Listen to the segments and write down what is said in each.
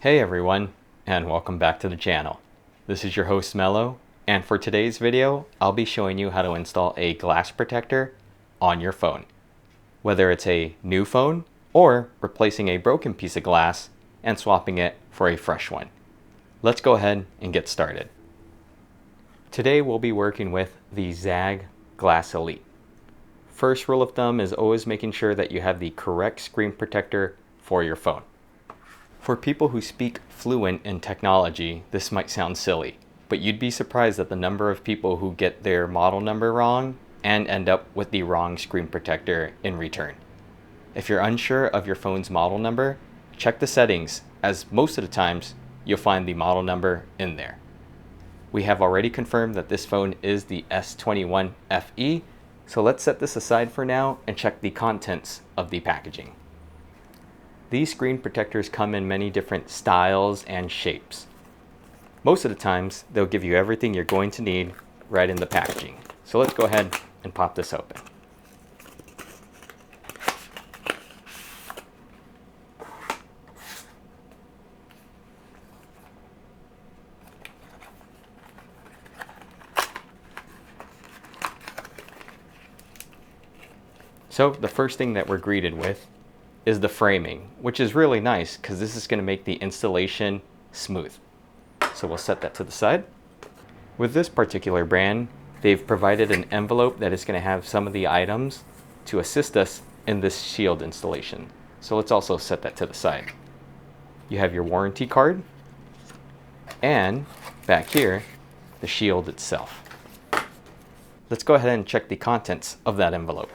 Hey everyone, and welcome back to the channel. This is your host mel.low, and for today's video, I'll be showing you how to install a glass protector on your phone. Whether it's a new phone or replacing a broken piece of glass and swapping it for a fresh one. Let's go ahead and get started. Today we'll be working with the ZAGG Glass Elite. First rule of thumb is always making sure that you have the correct screen protector for your phone. For people who speak fluent in technology, this might sound silly, but you'd be surprised at the number of people who get their model number wrong and end up with the wrong screen protector in return. If you're unsure of your phone's model number, check the settings, as most of the times you'll find the model number in there. We have already confirmed that this phone is the S21 FE, so let's set this aside for now and check the contents of the packaging. These screen protectors come in many different styles and shapes. Most of the times, they'll give you everything you're going to need right in the packaging. So let's go ahead and pop this open. So the first thing that we're greeted with is the framing, which is really nice because this is going to make the installation smooth. So we'll set that to the side. With this particular brand, they've provided an envelope that is going to have some of the items to assist us in this shield installation. So let's also set that to the side. You have your warranty card, and back here, the shield itself. Let's go ahead and check the contents of that envelope.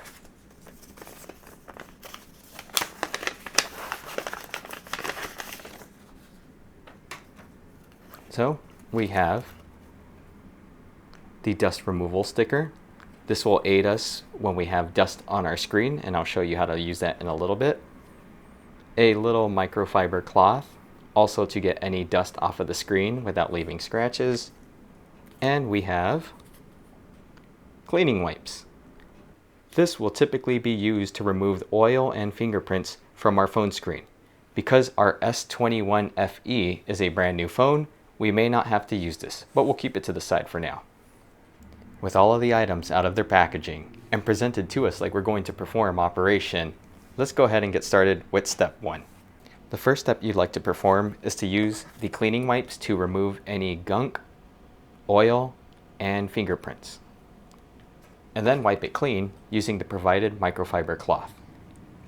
So we have the dust removal sticker. This will aid us when we have dust on our screen, and I'll show you how to use that in a little bit. A little microfiber cloth, also to get any dust off of the screen without leaving scratches. And we have cleaning wipes. This will typically be used to remove oil and fingerprints from our phone screen. Because our S21 FE is a brand new phone, we may not have to use this, but we'll keep it to the side for now. With all of the items out of their packaging and presented to us like we're going to perform operation, let's go ahead and get started with step 1. The first step you'd like to perform is to use the cleaning wipes to remove any gunk, oil, and fingerprints. And then wipe it clean using the provided microfiber cloth.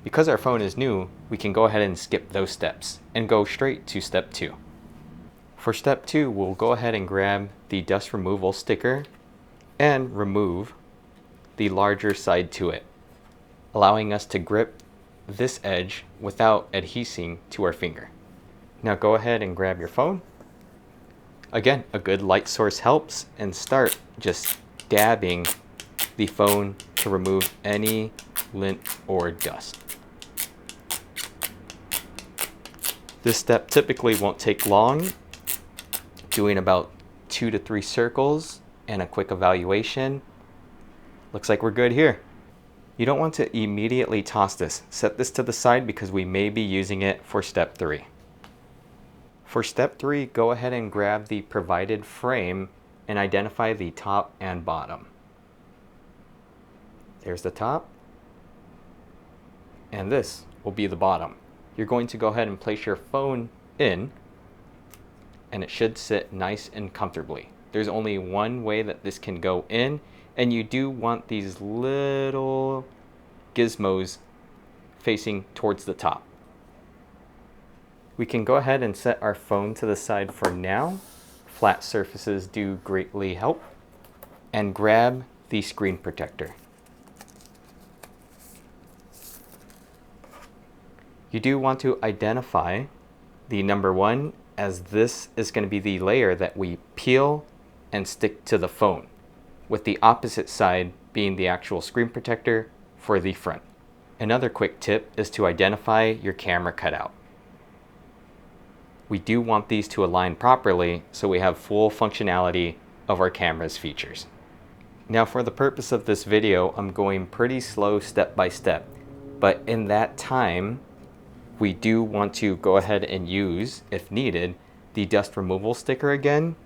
Because our phone is new, we can go ahead and skip those steps and go straight to step 2. For step 2, we'll go ahead and grab the dust removal sticker and remove the larger side to it, allowing us to grip this edge without adhesing to our finger. Now go ahead and grab your phone. Again, a good light source helps, and start just dabbing the phone to remove any lint or dust. This step typically won't take long, doing about 2 to 3 circles and a quick evaluation. Looks like we're good here. You don't want to immediately toss this. Set this to the side because we may be using it for step 3. For step 3, go ahead and grab the provided frame and identify the top and bottom. There's the top, and this will be the bottom. You're going to go ahead and place your phone in, and it should sit nice and comfortably. There's only one way that this can go in, and you do want these little gizmos facing towards the top. We can go ahead and set our phone to the side for now. Flat surfaces do greatly help. And grab the screen protector. You do want to identify the number 1, as this is going to be the layer that we peel and stick to the phone, with the opposite side being the actual screen protector for the front. Another quick tip is to identify your camera cutout. We do want these to align properly so we have full functionality of our camera's features. Now for the purpose of this video, I'm going pretty slow step by step, but in that time, We do want to go ahead and use, if needed, the dust removal sticker again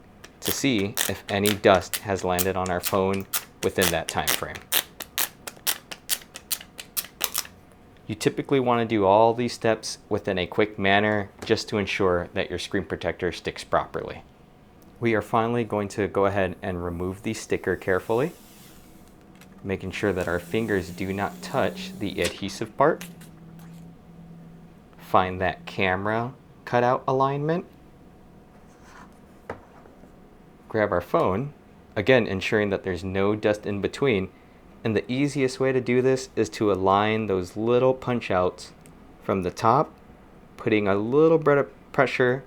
to see if any dust has landed on our phone within that time frame. You typically want to do all these steps within a quick manner just to ensure that your screen protector sticks properly. We are finally going to go ahead and remove the sticker carefully, making sure that our fingers do not touch the adhesive part. Find that camera cutout alignment. Grab our phone, again ensuring that there's no dust in between. And the easiest way to do this is to align those little punch outs from the top, putting a little bit of pressure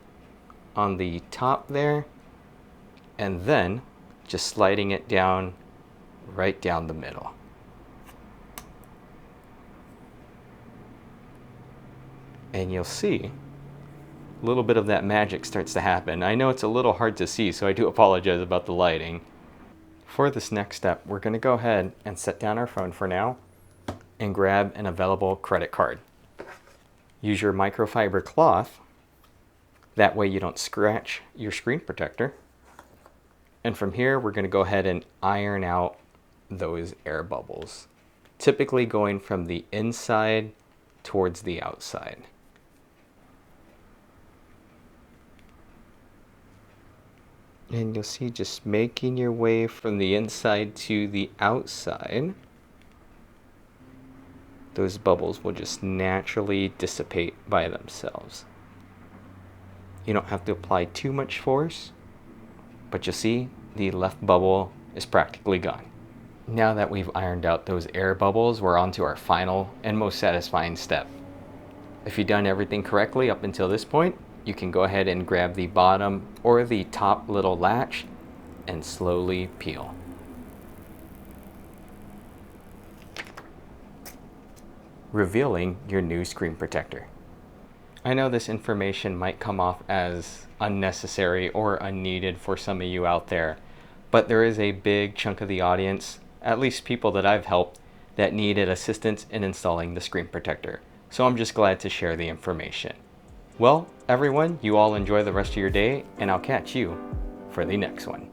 on the top there, and then just sliding it down right down the middle. And you'll see a little bit of that magic starts to happen. I know it's a little hard to see, so I do apologize about the lighting. For this next step, we're going to go ahead and set down our phone for now and grab an available credit card. Use your microfiber cloth, that way you don't scratch your screen protector. And from here, we're going to go ahead and iron out those air bubbles, typically going from the inside towards the outside. And you'll see just making your way from the inside to the outside, those bubbles will just naturally dissipate by themselves. You don't have to apply too much force, but you'll see the left bubble is practically gone. Now that we've ironed out those air bubbles, we're on to our final and most satisfying step. If you've done everything correctly up until this point, you can go ahead and grab the bottom or the top little latch and slowly peel. Revealing your new screen protector. I know this information might come off as unnecessary or unneeded for some of you out there, but there is a big chunk of the audience, at least people that I've helped, that needed assistance in installing the screen protector. So I'm just glad to share the information. Well, everyone, you all enjoy the rest of your day, and I'll catch you for the next one.